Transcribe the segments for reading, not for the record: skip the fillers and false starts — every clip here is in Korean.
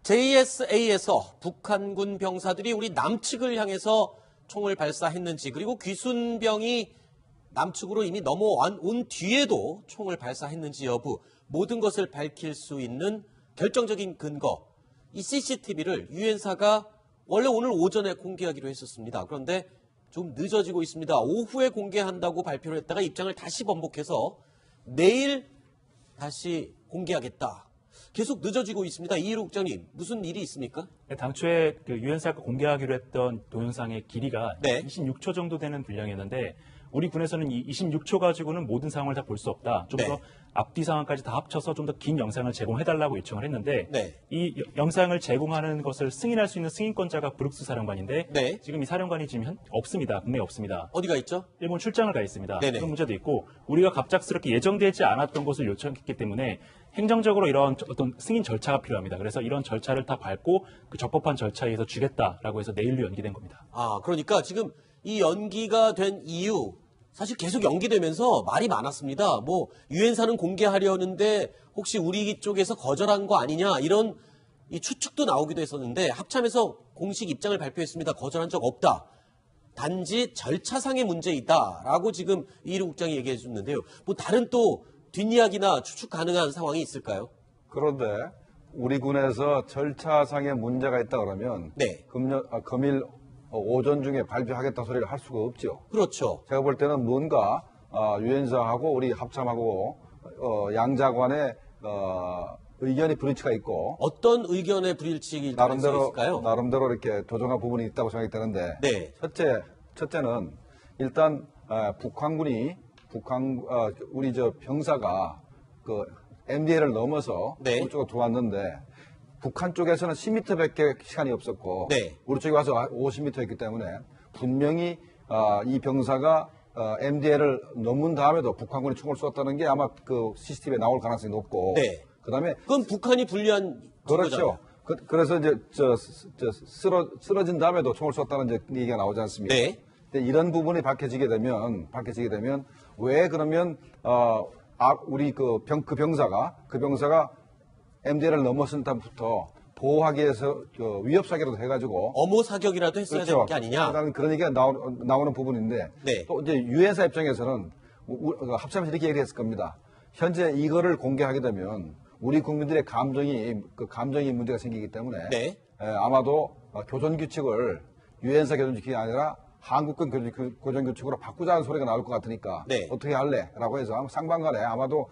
JSA에서 북한군 병사들이 우리 남측을 향해서 총을 발사했는지, 그리고 귀순병이 남측으로 이미 넘어온 뒤에도 총을 발사했는지 여부, 모든 것을 밝힐 수 있는 결정적인 근거, 이 CCTV를 유엔사가 원래 오늘 오전에 공개하기로 했었습니다. 그런데 좀 늦어지고 있습니다. 오후에 공개한다고 발표를 했다가 입장을 다시 번복해서 내일 다시 공개하겠다. 계속 늦어지고 있습니다. 이일호 국장님, 무슨 일이 있습니까? 네, 당초에 그 유엔사가 공개하기로 했던 동영상의 길이가 네. 26초 정도 되는 분량이었는데 우리 군에서는 이 26초 가지고는 모든 상황을 다 볼 수 없다. 좀 더 네. 앞뒤 상황까지 다 합쳐서 좀 더 긴 영상을 제공해달라고 요청을 했는데 네. 이 영상을 제공하는 것을 승인할 수 있는 승인권자가 브룩스 사령관인데 네. 지금 이 사령관이 지금 없습니다. 국내에 없습니다. 어디가 있죠? 일본 출장을 가 있습니다. 네네. 그런 문제도 있고 우리가 갑작스럽게 예정되지 않았던 것을 요청했기 때문에 행정적으로 이런 어떤 승인 절차가 필요합니다. 그래서 이런 절차를 다 밟고 그 적법한 절차에 의해서 주겠다라고 해서 내일로 연기된 겁니다. 아, 그러니까 지금 이 연기가 된 이유, 사실 계속 연기되면서 말이 많았습니다. 뭐 유엔사는 공개하려는데 혹시 우리 쪽에서 거절한 거 아니냐, 이런 이 추측도 나오기도 했었는데 합참에서 공식 입장을 발표했습니다. 거절한 적 없다. 단지 절차상의 문제이다라고 지금 이일호 국장이 얘기해 줬는데요. 뭐 다른 또 뒷이야기나 추측 가능한 상황이 있을까요? 그런데 우리 군에서 절차상의 문제가 있다 그러면 네. 금일 오전 중에 발표하겠다 소리를 할 수가 없죠. 그렇죠. 제가 볼 때는 뭔가 유엔사하고 우리 합참하고 양자관의 의견이 불일치가 있고 어떤 의견의 불일치일 가능성이 있을까요? 나름대로 이렇게 도전한 부분이 있다고 생각이 드는데 네. 첫째는 일단 북한군이 우리 저 병사가 그 MDL을 넘어서 네. 우리 쪽으로 들어왔는데 북한 쪽에서는 10m밖에 시간이 없었고 네. 우리 쪽에 와서 50m였기 때문에 분명히 이 병사가 MDL을 넘은 다음에도 북한군이 총을 쏘았다는 게 아마 그 CCTV에 나올 가능성이 높고 네. 그다음에 그건 북한이 불리한 그렇죠. 그래서 이제 쓰러진 다음에도 총을 쐈다는 이제 얘기가 나오지 않습니까? 네. 근데 이런 부분이 밝혀지게 되면 왜 그러면 우리 그 병사가 MDL을 넘었을 때부터 보호하기 위해서 위협 사격이라도 해가지고 엄호 사격이라도 했어야 되는 게 아니냐. 라는 그런 얘기가 나오는 부분인데 네. 또 이제 유엔사 입장에서는 합참에서 이렇게 얘기했을 겁니다. 현재 이거를 공개하게 되면 우리 국민들의 감정이 문제가 생기기 때문에 네. 아마도 교전 규칙을 유엔사 교전 규칙이 아니라 한국군 교전 규칙으로 바꾸자는 소리가 나올 것 같으니까 네. 어떻게 할래라고 해서 상반간에 아마도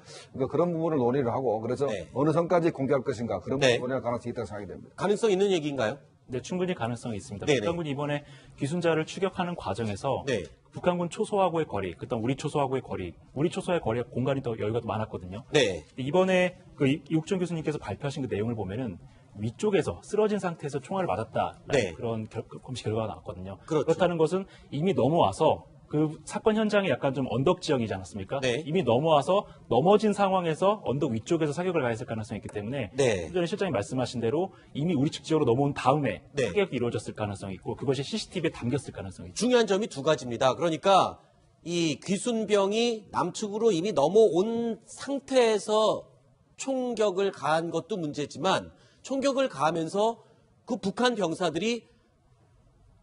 그런 부분을 논의를 하고 그래서 네. 어느 선까지 공개할 것인가 그런 네. 부분을 논의할 가능성이 있다고 생각이 됩니다. 가능성 있는 얘기인가요? 네, 충분히 가능성이 있습니다. 네네. 북한군이 이번에 귀순자를 추격하는 과정에서 네. 북한군 초소하고의 거리, 그다음 우리 초소하고의 거리, 우리 초소의 거리가 공간이 더 여유가 더 많았거든요. 네. 이번에 그 이국종 교수님께서 발표하신 그 내용을 보면은 위쪽에서 쓰러진 상태에서 총알을 맞았다라는 네. 그런 검시 결과가 나왔거든요. 그렇죠. 그렇다는 것은 이미 넘어와서 그 사건 현장이 약간 좀 언덕 지형이지 않았습니까? 네. 이미 넘어와서 넘어진 상황에서 언덕 위쪽에서 사격을 가했을 가능성이 있기 때문에 네. 좀 전에 실장님 말씀하신 대로 이미 우리 측 지역으로 넘어온 다음에 네. 사격이 이루어졌을 가능성이 있고 그것이 CCTV에 담겼을 가능성이 있죠. 중요한 점이 두 가지입니다. 그러니까 이 귀순병이 남측으로 이미 넘어온 상태에서 총격을 가한 것도 문제지만 총격을 가하면서 그 북한 병사들이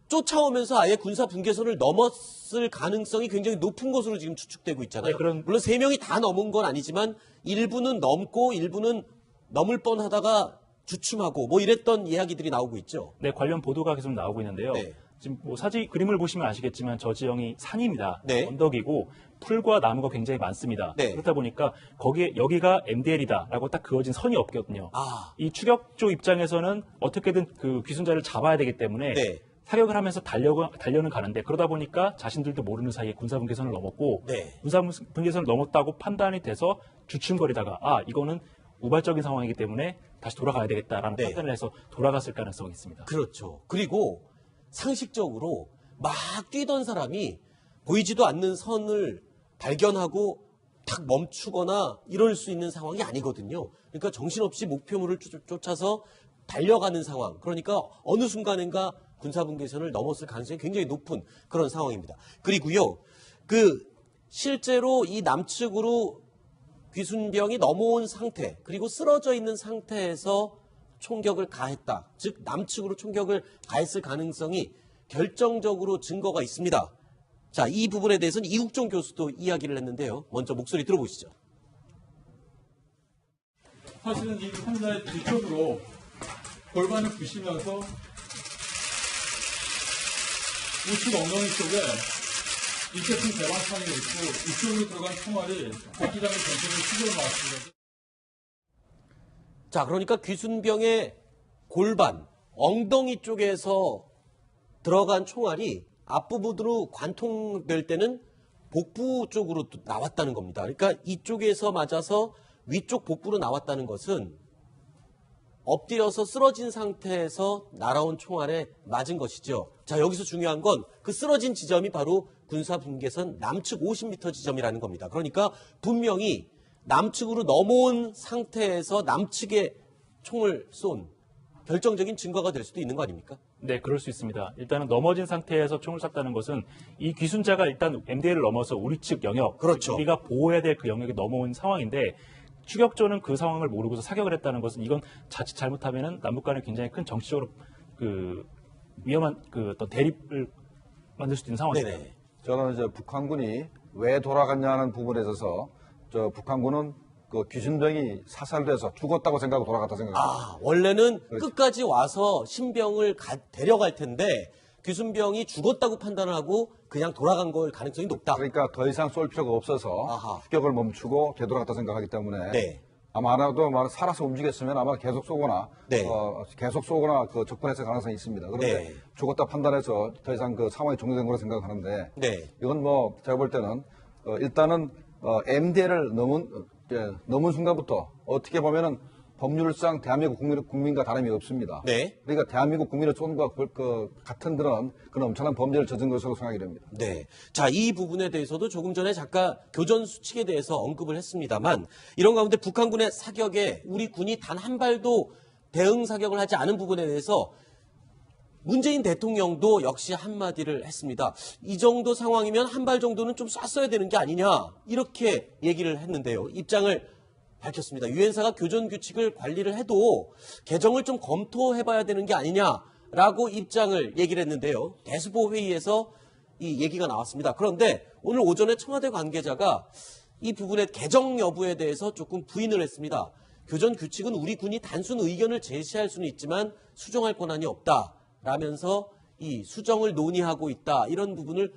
쫓아오면서 아예 군사 분계선을 넘었을 가능성이 굉장히 높은 것으로 지금 추측되고 있잖아요. 네, 물론 3명이 다 넘은 건 아니지만 일부는 넘고 일부는 넘을 뻔하다가 주춤하고 뭐 이랬던 이야기들이 나오고 있죠. 네, 관련 보도가 계속 나오고 있는데요. 네. 지금 뭐 그림을 보시면 아시겠지만 저 지형이 산입니다. 네. 언덕이고 풀과 나무가 굉장히 많습니다. 네. 그렇다 보니까 여기가 MDL이다라고 딱 그어진 선이 없거든요. 아. 이 추격조 입장에서는 어떻게든 그 귀순자를 잡아야 되기 때문에 네. 사격을 하면서 달려는 가는데 그러다 보니까 자신들도 모르는 사이에 군사분계선을 넘었고 네. 군사분계선을 넘었다고 판단이 돼서 주춤거리다가 이거는 우발적인 상황이기 때문에 다시 돌아가야 되겠다라는 네. 판단을 해서 돌아갔을 가능성이 있습니다. 그렇죠. 그리고 상식적으로 막 뛰던 사람이 보이지도 않는 선을 발견하고 탁 멈추거나 이럴 수 있는 상황이 아니거든요. 그러니까 정신없이 목표물을 쫓아서 달려가는 상황. 그러니까 어느 순간인가 군사분계선을 넘었을 가능성이 굉장히 높은 그런 상황입니다. 그리고요, 실제로 이 남측으로 귀순병이 넘어온 상태, 그리고 쓰러져 있는 상태에서 총격을 가했다. 즉 남측으로 총격을 가했을 가능성이 결정적으로 증거가 있습니다. 자, 이 부분에 대해서는 이국종 교수도 이야기를 했는데요. 먼저 목소리 들어보시죠. 사실은 이 환자의 뒤쪽으로 골반을 부시면서 우측 엉덩이 쪽에 입계층 대방창이 있고 이쪽으로 들어간 총알이 복기장의 전체를 휘둘러 나왔습니다. 자, 그러니까 귀순병의 골반, 엉덩이 쪽에서 들어간 총알이 앞부분으로 관통될 때는 복부 쪽으로 또 나왔다는 겁니다. 그러니까 이쪽에서 맞아서 위쪽 복부로 나왔다는 것은 엎드려서 쓰러진 상태에서 날아온 총알에 맞은 것이죠. 자, 여기서 중요한 건 그 쓰러진 지점이 바로 군사분계선 남측 50m 지점이라는 겁니다. 그러니까 분명히 남측으로 넘어온 상태에서 남측에 총을 쏜 결정적인 증거가 될 수도 있는 거 아닙니까? 네, 그럴 수 있습니다. 일단은 넘어진 상태에서 총을 쐈다는 것은 이 귀순자가 일단 MDL을 넘어서 우리 측 영역, 그렇죠. 우리가 보호해야 될 그 영역에 넘어온 상황인데 추격조는 그 상황을 모르고서 사격을 했다는 것은 이건 자칫 잘못하면은 남북 간에 굉장히 큰 정치적으로 그 위험한 그 어떤 대립을 만들 수도 있는 상황입니다. 네네. 저는 이제 북한군이 왜 돌아갔냐는 부분에 있어서 저 북한군은 그 귀순병이 사살돼서 죽었다고 생각하고 돌아갔다 생각합니다. 아, 원래는 끝까지 와서 신병을 데려갈 텐데 귀순병이 죽었다고 판단하고 그냥 돌아간 걸 가능성이 높다. 그러니까 더 이상 쏠 필요가 없어서 아하. 추격을 멈추고 되돌아갔다 생각하기 때문에 네. 아마도 살아서 움직였으면 아마 계속 쏘거나 네. 그 접근했을 가능성이 있습니다. 그런데 네. 죽었다 판단해서 더 이상 그 상황이 종료된 거로 생각하는데 네. 이건 뭐 제가 볼 때는 일단은 MDL을 넘은 순간부터 어떻게 보면은 법률상 대한민국 국민과 다름이 없습니다. 네. 그러니까 대한민국 국민을 쏜 것과 같은 그런 엄청난 범죄를 저지른 것으로 생각이 됩니다. 네. 자, 이 부분에 대해서도 조금 전에 잠깐 교전 수칙에 대해서 언급을 했습니다만 이런 가운데 북한군의 사격에 우리 군이 단 한 발도 대응 사격을 하지 않은 부분에 대해서 문재인 대통령도 역시 한마디를 했습니다. 이 정도 상황이면 한 발 정도는 좀 쐈어야 되는 게 아니냐 이렇게 얘기를 했는데요. 입장을 밝혔습니다. 유엔사가 교전 규칙을 관리를 해도 개정을 좀 검토해봐야 되는 게 아니냐라고 입장을 얘기를 했는데요. 대수보 회의에서 이 얘기가 나왔습니다. 그런데 오늘 오전에 청와대 관계자가 이 부분의 개정 여부에 대해서 조금 부인을 했습니다. 교전 규칙은 우리 군이 단순 의견을 제시할 수는 있지만 수정할 권한이 없다라면서 이 수정을 논의하고 있다 이런 부분을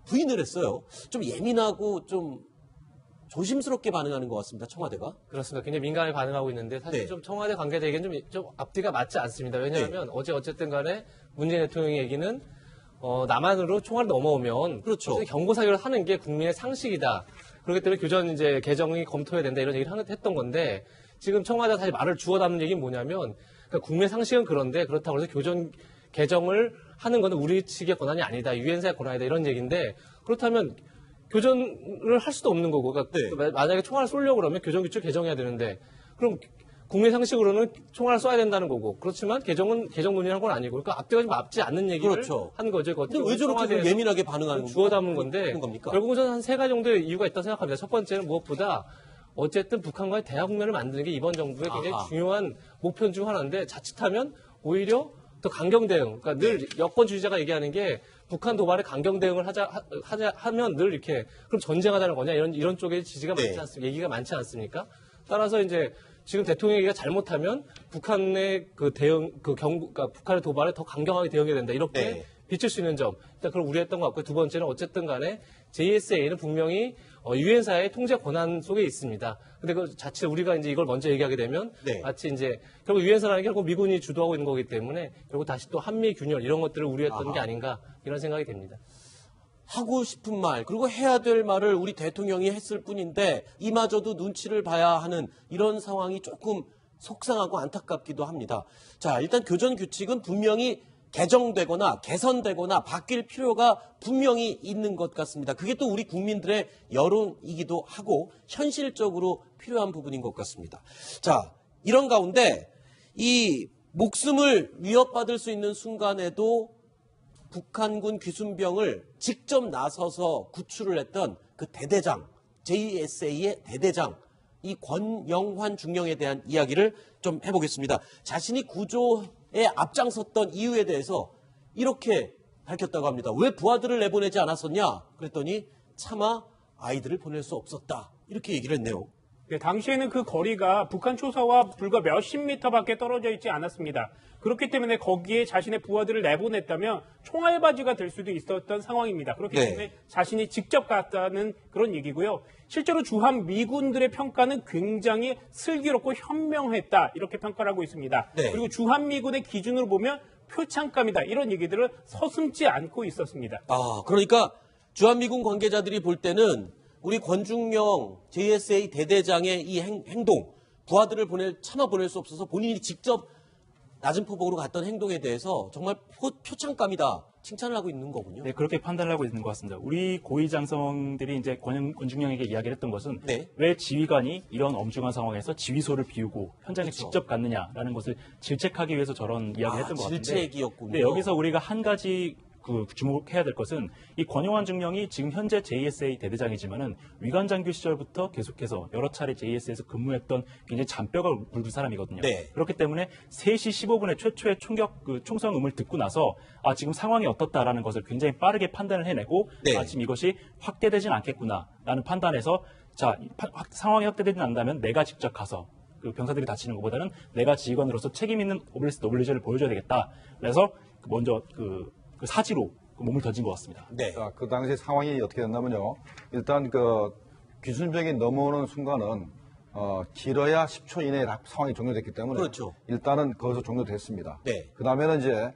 부인을 했어요. 좀 예민하고 좀 조심스럽게 반응하는 것 같습니다. 청와대가. 그렇습니다. 굉장히 민감하게 반응하고 있는데 사실 네. 좀 청와대 관계자에게는 좀 앞뒤가 맞지 않습니다. 왜냐하면 어쨌든 간에 문재인 대통령의 얘기는 남한으로 총알이 넘어오면 그렇죠. 어쨌든 경고 사격을 하는 게 국민의 상식이다. 그렇기 때문에 교전 이제 개정이 검토해야 된다 이런 얘기를 했던 건데 지금 청와대가 사실 말을 주워 담는 얘기는 뭐냐면 그러니까 국민의 상식은 그런데 그렇다고 해서 교전 개정을 하는 것은 우리 측의 권한이 아니다. 유엔사의 권한이다 이런 얘기인데 그렇다면 교전을 할 수도 없는 거고, 그러니까 네. 만약에 총알을 쏘려고 그러면 교전 규칙 개정해야 되는데, 그럼 국민 상식으로는 총알을 쏴야 된다는 거고, 그렇지만 개정 논의한 건 아니고, 그러니까 앞뒤가 좀 맞지 않는 얘기를 그렇죠. 하는 거죠. 근데 왜 저렇게 좀 예민하게 반응하는 주워 담은 건데, 그런 겁니까? 결국은 저는 한 세 가지 정도의 이유가 있다고 생각합니다. 첫 번째는 무엇보다 어쨌든 북한과의 대화 국면을 만드는 게 이번 정부의 굉장히 아하. 중요한 목표 중 하나인데, 자칫하면 오히려 더 강경 대응, 그러니까 늘 여권 주의자가 얘기하는 게 북한 도발에 강경 대응을 하면 늘 이렇게 그럼 전쟁하자는 거냐 이런 쪽의 지지가 네. 많지 않습니까? 얘기가 많지 않습니까? 따라서 이제 지금 대통령 얘기가 잘못하면 북한의 그 대응, 그러니까 북한의 도발에 더 강경하게 대응해야 된다 이렇게 네. 비칠 수 있는 점 일단 그걸 우려했던 것 같고요. 두 번째는 어쨌든 간에 JSA는 분명히 유엔사의 통제 권한 속에 있습니다. 근데 그 자칫 우리가 이제 이걸 먼저 얘기하게 되면 네. 마치 이제 결국 유엔사라는 게 결국 미군이 주도하고 있는 거기 때문에 결국 다시 또 한미 균열 이런 것들을 우려했던 게 아닌가 이런 생각이 듭니다. 하고 싶은 말 그리고 해야 될 말을 우리 대통령이 했을 뿐인데 이마저도 눈치를 봐야 하는 이런 상황이 조금 속상하고 안타깝기도 합니다. 자, 일단 교전 규칙은 분명히 개정되거나 개선되거나 바뀔 필요가 분명히 있는 것 같습니다. 그게 또 우리 국민들의 여론이기도 하고 현실적으로 필요한 부분인 것 같습니다. 자, 이런 가운데 이 목숨을 위협받을 수 있는 순간에도 북한군 귀순병을 직접 나서서 구출을 했던 그 대대장, JSA의 대대장, 이 권영환 중령에 대한 이야기를 좀 해보겠습니다. 자신이 구조에 앞장섰던 이유에 대해서 이렇게 밝혔다고 합니다. 왜 부하들을 내보내지 않았었냐? 그랬더니 차마 아이들을 보낼 수 없었다. 이렇게 얘기를 했네요. 네, 당시에는 그 거리가 북한 초서와 불과 몇십 미터밖에 떨어져 있지 않았습니다. 그렇기 때문에 거기에 자신의 부하들을 내보냈다면 총알바지가 될 수도 있었던 상황입니다. 그렇기 네. 때문에 자신이 직접 갔다는 그런 얘기고요. 실제로 주한 미군들의 평가는 굉장히 슬기롭고 현명했다 이렇게 평가를 하고 있습니다. 네. 그리고 주한 미군의 기준으로 보면 표창감이다 이런 얘기들을 서슴지 않고 있었습니다. 그러니까 주한미군 관계자들이 볼 때는 우리 권중령 JSA 대대장의 이 행동, 부하들을 차마 보낼 수 없어서 본인이 직접 낮은 포복으로 갔던 행동에 대해서 정말 표창감이다 칭찬을 하고 있는 거군요. 네, 그렇게 판단을 하고 있는 것 같습니다. 우리 고위장성들이 이제 권중령에게 이야기를 했던 것은 네. 왜 지휘관이 이런 엄중한 상황에서 지휘소를 비우고 현장에 그렇죠. 직접 갔느냐라는 것을 질책하기 위해서 저런 이야기를 했던 것 같은데 질책이었군요. 네, 여기서 우리가 한 가지 주목해야 될 것은 이 권영환 중령이 지금 현재 JSA 대대장이지만은 위관장교 시절부터 계속해서 여러 차례 JSA에서 근무했던 굉장히 잔뼈가 굵은 사람이거든요. 네. 그렇기 때문에 3시 15분에 최초의 총성음을 듣고 나서 지금 상황이 어떻다라는 것을 굉장히 빠르게 판단을 해내고 네. 지금 이것이 확대되진 않겠구나라는 판단에서 상황이 확대되지 않는다면 내가 직접 가서 그 병사들이 다치는 것보다는 내가 지휘관으로서 책임 있는 오블리주를 보여줘야 되겠다. 그래서 먼저 그 사지로 몸을 던진 것 같습니다. 네. 자, 그 당시 상황이 어떻게 됐냐면요. 일단 그 귀순병이 넘어오는 순간은 길어야 10초 이내에 상황이 종료됐기 때문에 그렇죠. 일단은 거기서 종료됐습니다. 네. 그 다음에는 이제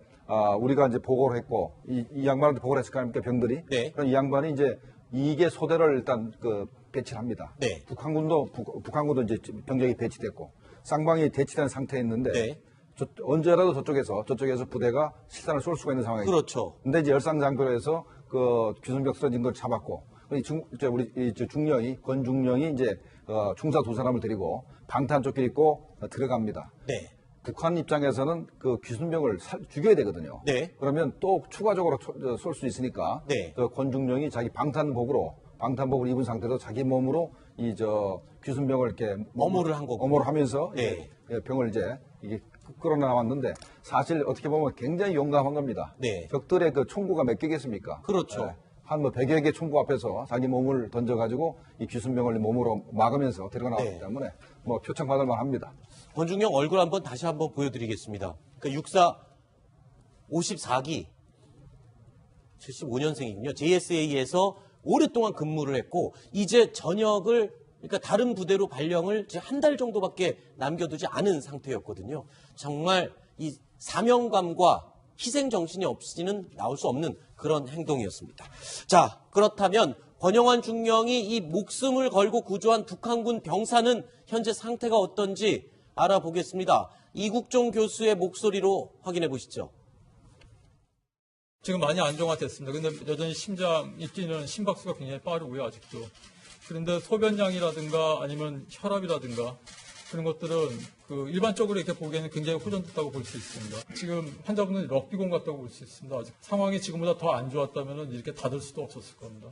우리가 이제 보고를 했고 이 양반한테 보고를 했을 거 아닙니까 병들이. 네. 그럼 이 양반이 이제 2개 소대를 일단 배치를 합니다. 네. 북한군도 이제 병력이 배치됐고 쌍방이 대치된 상태였는데. 네. 언제라도 저쪽에서 부대가 실탄을 쏠 수가 있는 상황이죠. 그렇죠. 근데 이제 열상장교로 해서 그 귀순병 쓰러진 걸 잡았고, 우리 중령이, 권중령이 이제, 중사 두 사람을 데리고 방탄조끼를 입고 들어갑니다. 네. 북한 입장에서는 그 귀순병을 죽여야 되거든요. 네. 그러면 또 추가적으로 쏠 수 있으니까, 네. 권중령이 자기 방탄복을 입은 상태로 자기 몸으로 귀순병을 이렇게 엄호를 한 거고. 엄호를 하면서 네. 병을 이제 이게 끌어나왔는데 사실 어떻게 보면 굉장히 용감한 겁니다. 네. 적들의 그 총구가 몇 개겠습니까? 그렇죠. 한 100여 개 총구 앞에서 자기 몸을 던져가지고 이 귀순병을 몸으로 막으면서 데리고 나왔기 네. 때문에 표창받을 만합니다. 권중령 얼굴 다시 한번 보여드리겠습니다. 그 육사 54기 75년생이군요. JSA에서 오랫동안 근무를 했고 이제 전역을 그러니까 다른 부대로 발령을 한 달 정도밖에 남겨두지 않은 상태였거든요. 정말 이 사명감과 희생 정신이 없이는 나올 수 없는 그런 행동이었습니다. 자, 그렇다면 권영환 중령이 이 목숨을 걸고 구조한 북한군 병사는 현재 상태가 어떤지 알아보겠습니다. 이국종 교수의 목소리로 확인해 보시죠. 지금 많이 안정화됐습니다. 근데 여전히 심장이 뛰는 심박수가 굉장히 빠르고요, 아직도. 그런데 소변량이라든가 아니면 혈압이라든가 그런 것들은 일반적으로 이렇게 보기에는 굉장히 호전됐다고 볼 수 있습니다. 지금 환자분은 럭비공 같다고 볼 수 있습니다. 아직 상황이 지금보다 더 안 좋았다면 이렇게 닫을 수도 없었을 겁니다.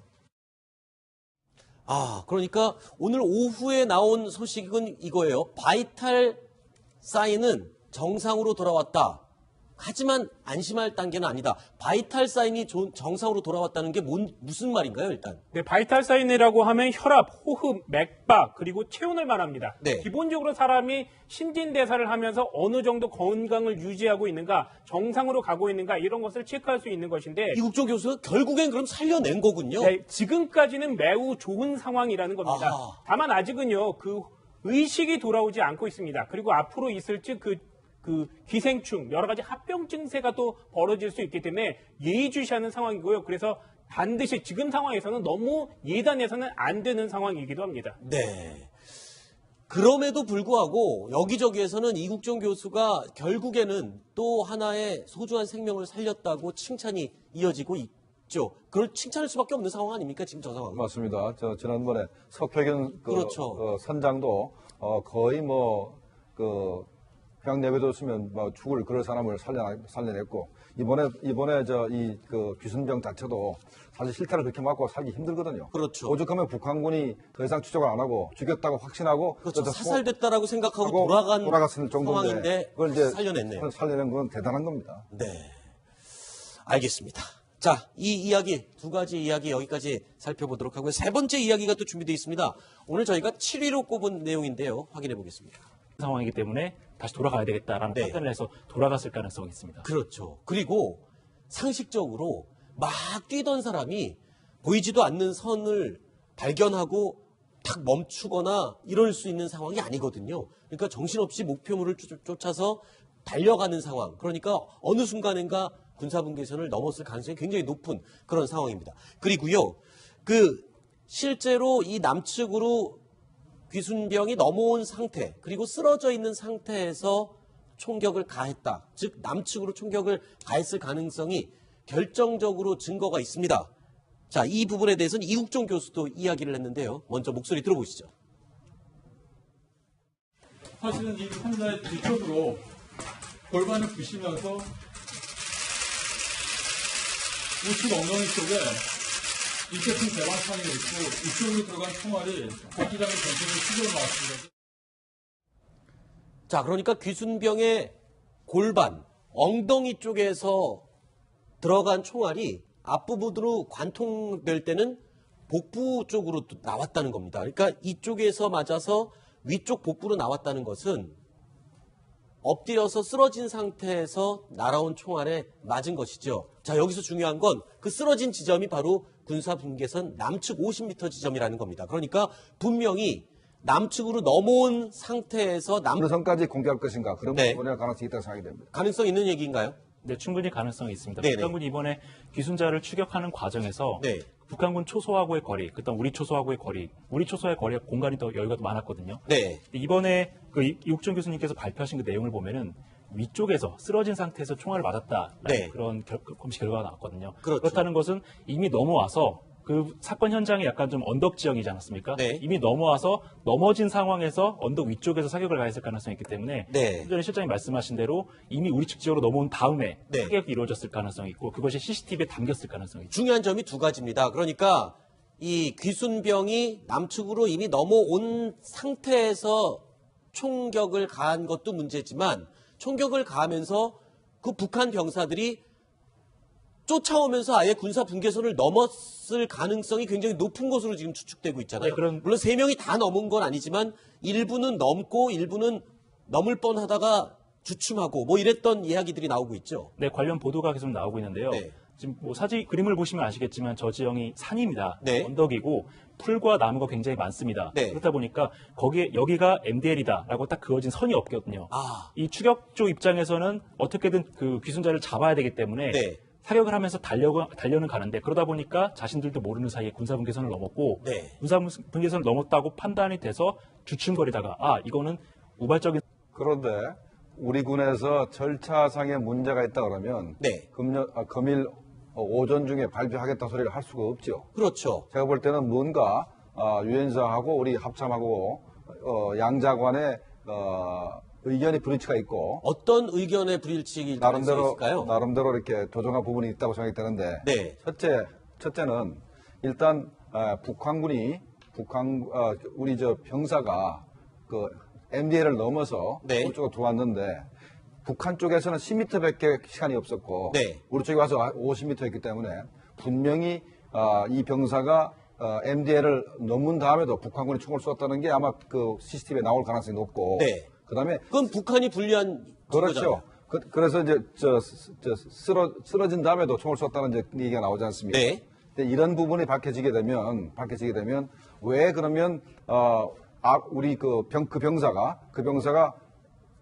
그러니까 오늘 오후에 나온 소식은 이거예요. 바이탈 사인은 정상으로 돌아왔다. 하지만 안심할 단계는 아니다. 바이탈 사인이 정상으로 돌아왔다는 게 무슨 말인가요, 일단? 네, 바이탈 사인이라고 하면 혈압, 호흡, 맥박, 그리고 체온을 말합니다. 네. 기본적으로 사람이 신진대사를 하면서 어느 정도 건강을 유지하고 있는가, 정상으로 가고 있는가 이런 것을 체크할 수 있는 것인데 이국종 교수가 결국엔 그럼 살려낸 거군요. 네, 지금까지는 매우 좋은 상황이라는 겁니다. 아하. 다만 아직은요, 그 의식이 돌아오지 않고 있습니다. 그리고 앞으로 있을지 그 기생충, 여러 가지 합병 증세가 또 벌어질 수 있기 때문에 예의주시하는 상황이고요. 그래서 반드시 지금 상황에서는 너무 예단해서는 안 되는 상황이기도 합니다. 네. 그럼에도 불구하고 여기저기에서는 이국종 교수가 결국에는 또 하나의 소중한 생명을 살렸다고 칭찬이 이어지고 있죠. 그걸 칭찬할 수밖에 없는 상황 아닙니까? 지금 저 상황은. 맞습니다. 지난번에 석회균 그렇죠. 선장도 거의 그냥 내버려뒀으면 뭐 죽을 그럴 사람을 살려냈고 이번에 그 귀순병 자체도 사실 실타를 그렇게 맞고 살기 힘들거든요. 그렇죠. 오죽하면 북한군이 더 이상 추적을 안 하고 죽였다고 확신하고 그렇죠. 그래서 사살됐다라고 생각하고 하고 돌아갔을 정도인데 상황인데 그걸 이제 살려냈네요. 살려낸 건 대단한 겁니다. 네. 알겠습니다. 자, 이 이야기, 두 가지 이야기 여기까지 살펴보도록 하고요. 세 번째 이야기가 또 준비되어 있습니다. 오늘 저희가 7위로 꼽은 내용인데요. 확인해 보겠습니다. 상황이기 때문에 다시 돌아가야 되겠다라는 네. 판단을 해서 돌아갔을 가능성이 있습니다. 그렇죠. 그리고 상식적으로 막 뛰던 사람이 보이지도 않는 선을 발견하고 탁 멈추거나 이럴 수 있는 상황이 아니거든요. 그러니까 정신없이 목표물을 쫓아서 달려가는 상황. 그러니까 어느 순간인가 군사분계선을 넘었을 가능성이 굉장히 높은 그런 상황입니다. 그리고요, 실제로 이 남측으로 귀순병이 넘어온 상태, 그리고 쓰러져 있는 상태에서 총격을 가했다. 즉, 남측으로 총격을 가했을 가능성이 결정적으로 증거가 있습니다. 자, 이 부분에 대해서는 이국종 교수도 이야기를 했는데요. 먼저 목소리 들어보시죠. 사실은 이 환자의 뒤쪽으로 골반을 부시면서 우측 엉덩이 쪽에 이렇게 큰 대방창이 있고 이쪽으로 들어간 총알이 복기장의 전신을 휘저어 나왔습니다. 자, 그러니까 귀순병의 골반, 엉덩이 쪽에서 들어간 총알이 앞부분으로 관통될 때는 복부 쪽으로 또 나왔다는 겁니다. 그러니까 이쪽에서 맞아서 위쪽 복부로 나왔다는 것은 엎드려서 쓰러진 상태에서 날아온 총알에 맞은 것이죠. 자, 여기서 중요한 건 그 쓰러진 지점이 바로 군사분계선 남측 50m 지점이라는 겁니다. 그러니까 분명히 남측으로 넘어온 상태에서 어느 선까지 공개할 것인가 그런 네. 부분에 가능성이 있다고 생각이 됩니다. 가능성 있는 얘기인가요? 네, 충분히 가능성이 있습니다. 네네. 북한군이 이번에 귀순자를 추격하는 과정에서 네. 북한군 초소하고의 거리, 그다음 우리 초소하고의 거리, 우리 초소의 거리가 공간이 더 여유가 더 많았거든요. 네. 이번에 이국종 교수님께서 발표하신 그 내용을 보면은 위쪽에서 쓰러진 상태에서 총알을 맞았다 네. 그런 검시 결과가 나왔거든요. 그렇죠. 그렇다는 것은 이미 넘어와서 그 사건 현장이 약간 좀 언덕 지형이지 않았습니까? 네. 이미 넘어와서 넘어진 상황에서 언덕 위쪽에서 사격을 가했을 가능성이 있기 때문에 네. 좀 전에 실장님 말씀하신 대로 이미 우리 측 지역으로 넘어온 다음에 네. 사격이 이루어졌을 가능성이 있고 그것이 CCTV에 담겼을 가능성이 있죠. 중요한 점이 두 가지입니다. 그러니까 이 귀순병이 남측으로 이미 넘어온 상태에서 총격을 가한 것도 문제지만 총격을 가하면서 그 북한 병사들이 쫓아오면서 아예 군사 분계선을 넘었을 가능성이 굉장히 높은 것으로 지금 추측되고 있잖아요. 네, 물론 3명이 다 넘은 건 아니지만 일부는 넘고 일부는 넘을 뻔하다가 주춤하고 뭐 이랬던 이야기들이 나오고 있죠. 네, 관련 보도가 계속 나오고 있는데요. 네. 지금 뭐 그림을 보시면 아시겠지만 저 지형이 산입니다. 네. 언덕이고 풀과 나무가 굉장히 많습니다. 네. 그렇다 보니까 여기가 MDL이다라고 딱 그어진 선이 없거든요. 아. 이 추격조 입장에서는 어떻게든 그 귀순자를 잡아야 되기 때문에 네. 사격을 하면서 달려는 가는데 그러다 보니까 자신들도 모르는 사이에 군사분계선을 넘었고 네. 군사분계선을 넘었다고 판단이 돼서 주춤거리다가 이거는 우발적인 그런데 우리 군에서 절차상의 문제가 있다 그러면 네. 금일 오전 중에 발표하겠다 소리를 할 수가 없죠. 그렇죠. 제가 볼 때는 뭔가 유엔사하고 우리 합참하고 양자관의 의견이 불일치가 있고 어떤 의견의 불일치일 가능성이 있을까요? 나름대로 이렇게 조정한 부분이 있다고 생각이 되는데 네. 첫째는 일단 북한군이 우리 병사가 그 MDL을 넘어서 네. 우리 쪽으로 들어왔는데 북한 쪽에서는 10m밖에 시간이 없었고 네. 우리 쪽에 와서 50m였기 때문에 분명히 이 병사가 MDL을 넘은 다음에도 북한군이 총을 쏘았다는 게 아마 그 CCTV에 나올 가능성이 높고 네. 그다음에 그건 북한이 불리한 그렇죠. 그래서 이제 쓰러진 다음에도 총을 쐈다는 이제 얘기가 나오지 않습니까? 네. 근데 이런 부분이 밝혀지게 되면 왜 그러면 우리 그 병사가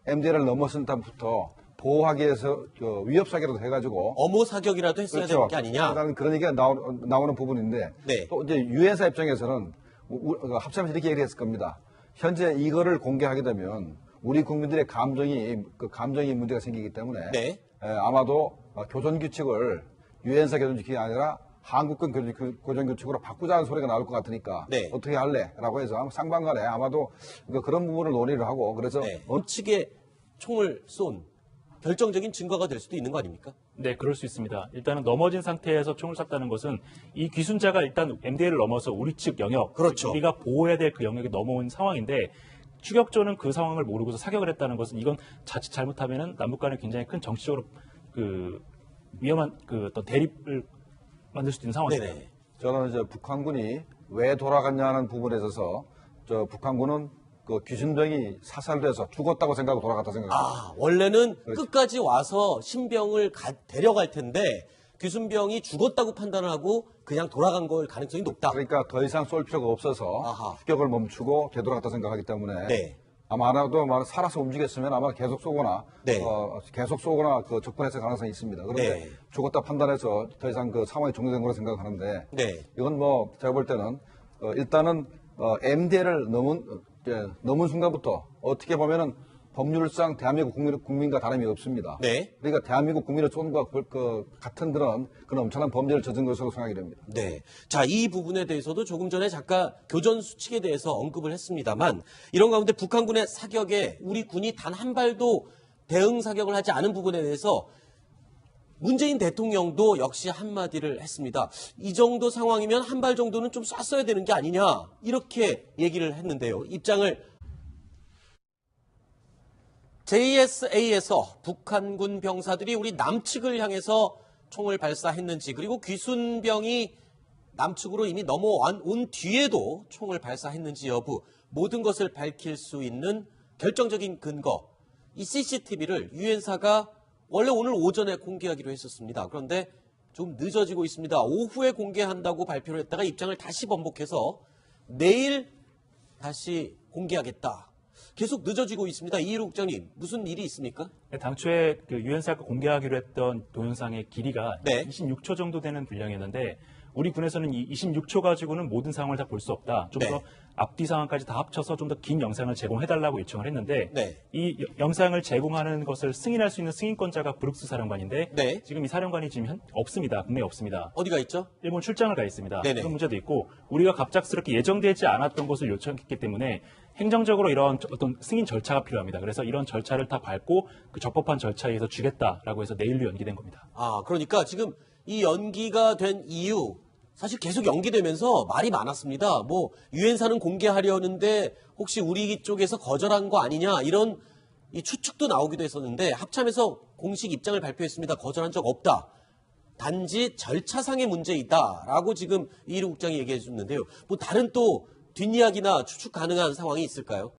MDL을 넘었을 때부터 보호하기 위해서 위협 사격도 해가지고 엄호 사격이라도 했어야 되는 게 아니냐? 일단 그런 얘기가 나오는 부분인데 네. 또 이제 유엔사 입장에서는 합참에서 이렇게 얘기했을 겁니다. 현재 이거를 공개하게 되면 우리 국민들의 감정이 문제가 생기기 때문에 네. 아마도 교전 규칙을 유엔사 교전 규칙이 아니라 한국군 교전 규칙으로 바꾸자는 소리가 나올 것 같으니까 네. 어떻게 할래? 라고 해서 상반간에 아마도 그런 부분을 논의를 하고 그래서 네. 어느 측의 총을 쏜 결정적인 증거가 될 수도 있는 거 아닙니까? 네, 그럴 수 있습니다. 일단은 넘어진 상태에서 총을 쐈다는 것은 이 귀순자가 일단 MDL을 넘어서 우리 측 영역, 그렇죠. 우리가 보호해야 될 그 영역에 넘어온 상황인데 추격조는 그 상황을 모르고서 사격을 했다는 것은 이건 자칫 잘못하면은 남북 간에 굉장히 큰 정치적으로 그 위험한 그 어떤 대립을 만들 수도 있는 상황입니다. 네네. 저는 이제 북한군이 왜 돌아갔냐는 부분에 있어서 저 북한군은 그 귀순병이 사살돼서 죽었다고 생각하고 돌아갔다 생각합니다. 아, 원래는 끝까지 와서 신병을 데려갈 텐데 귀순병이 죽었다고 판단을 하고 그냥 돌아간 걸 가능성이 높다. 그러니까 더 이상 쏠 필요가 없어서 아하. 추격을 멈추고 되돌아갔다 생각하기 때문에 네. 아마 하나도 살아서 움직였으면 아마 계속 쏘거나 네. 그 접근했을 가능성이 있습니다. 그런데 네. 죽었다 판단해서 더 이상 그 상황이 종료된 거로 생각하는데 네. 이건 뭐 제가 볼 때는 일단은 MDL을 넘은 순간부터 어떻게 보면은 법률상 대한민국 국민과 다름이 없습니다. 네. 그러니까 대한민국 국민의 쏜과 같은 그런 엄청난 범죄를 저진 것으로 생각이 됩니다. 네. 자, 이 부분에 대해서도 조금 전에 잠깐 교전 수칙에 대해서 언급을 했습니다만 이런 가운데 북한군의 사격에 우리 군이 단 한 발도 대응 사격을 하지 않은 부분에 대해서 문재인 대통령도 역시 한마디를 했습니다. 이 정도 상황이면 한 발 정도는 좀 쐈어야 되는 게 아니냐 이렇게 얘기를 했는데요. 입장을 JSA에서 북한군 병사들이 우리 남측을 향해서 총을 발사했는지 그리고 귀순병이 남측으로 이미 넘어온 뒤에도 총을 발사했는지 여부 모든 것을 밝힐 수 있는 결정적인 근거 이 CCTV를 유엔사가 원래 오늘 오전에 공개하기로 했었습니다. 그런데 좀 늦어지고 있습니다. 오후에 공개한다고 발표를 했다가 입장을 다시 번복해서 내일 다시 공개하겠다. 계속 늦어지고 있습니다. 이희로 국장님, 무슨 일이 있습니까? 당초에 그 유엔사가 공개하기로 했던 동영상의 길이가 네. 26초 정도 되는 분량이었는데 우리 군에서는 이 26초 가지고는 모든 상황을 다 볼 수 없다. 좀 더 네. 앞뒤 상황까지 다 합쳐서 좀 더 긴 영상을 제공해달라고 요청을 했는데 네. 이 영상을 제공하는 것을 승인할 수 있는 승인권자가 브룩스 사령관인데 네. 지금 이 사령관이 지금 없습니다. 국내에 없습니다. 어디가 있죠? 일본 출장을 가 있습니다. 네네. 그런 문제도 있고 우리가 갑작스럽게 예정되지 않았던 것을 요청했기 때문에 행정적으로 이런 어떤 승인 절차가 필요합니다. 그래서 이런 절차를 다 밟고 그 적법한 절차에 의해서 주겠다라고 해서 내일로 연기된 겁니다. 아, 그러니까 지금 이 연기가 된 이유 사실 계속 연기되면서 말이 많았습니다. 뭐 유엔사는 공개하려는데 혹시 우리 쪽에서 거절한 거 아니냐 이런 이 추측도 나오기도 했었는데 합참에서 공식 입장을 발표했습니다. 거절한 적 없다. 단지 절차상의 문제이다라고 지금 이희로 국장이 얘기해 줬는데요. 뭐 다른 또 뒷이야기나 추측 가능한 상황이 있을까요?